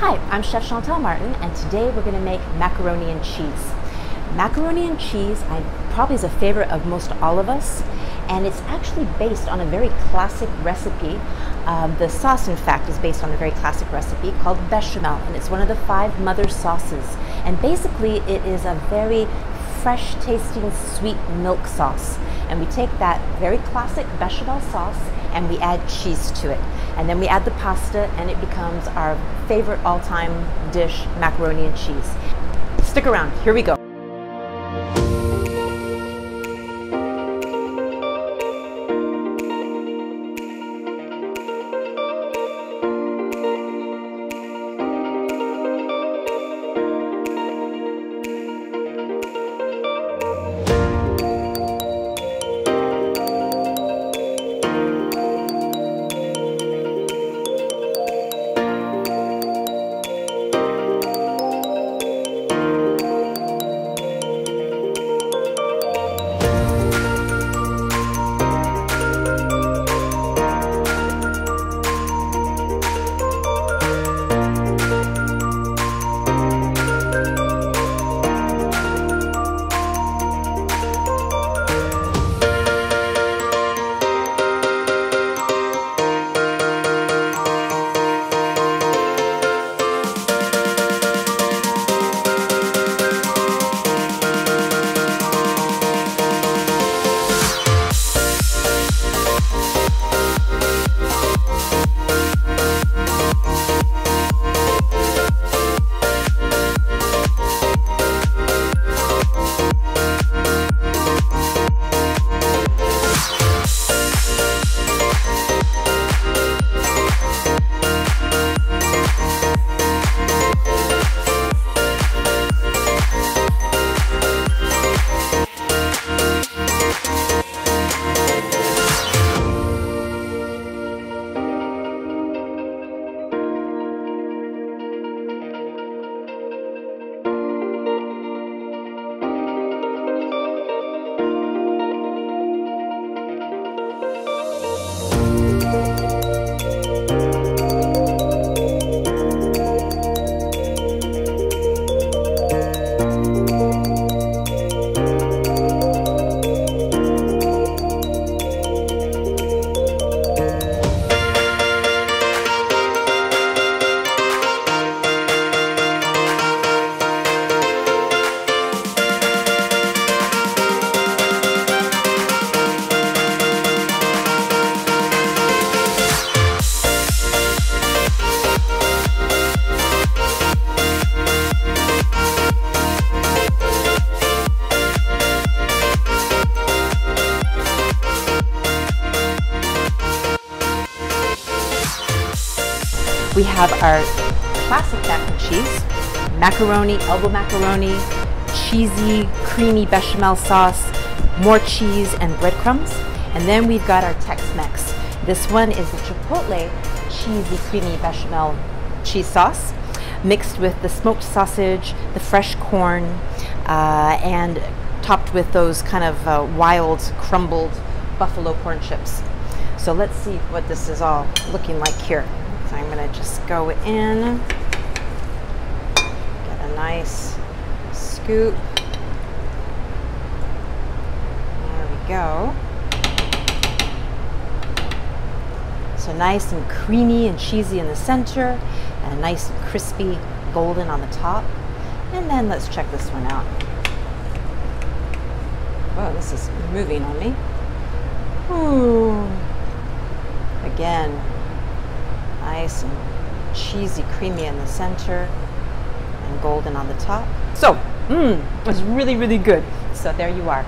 Hi, I'm Chef Chantal Martin, and today we're going to make macaroni and cheese. Macaroni and cheese probably is a favorite of most all of us, and it's actually based on a very classic recipe. The sauce, in fact, is based on a very classic recipe called bechamel, and it's one of the 5 mother sauces. And basically, it is a very fresh tasting sweet milk sauce. And we take that very classic bechamel sauce and we add cheese to it. And then we add the pasta and it becomes our favorite all-time dish, macaroni and cheese. Stick around, here we go. We have our classic mac and cheese, macaroni, elbow macaroni, cheesy, creamy bechamel sauce, more cheese and breadcrumbs. And then we've got our Tex-Mex. This one is the chipotle cheesy, creamy bechamel cheese sauce mixed with the smoked sausage, the fresh corn, and topped with those kind of wild, crumbled buffalo corn chips. So let's see what this is all looking like here. So I'm going to just go in, get a nice scoop. There we go. So nice and creamy and cheesy in the center, and nice and crispy golden on the top. And then let's check this one out. Whoa, this is moving on me. Ooh. Again, nice and cheesy, creamy in the center, and golden on the top. So, it's really, really good. So there you are.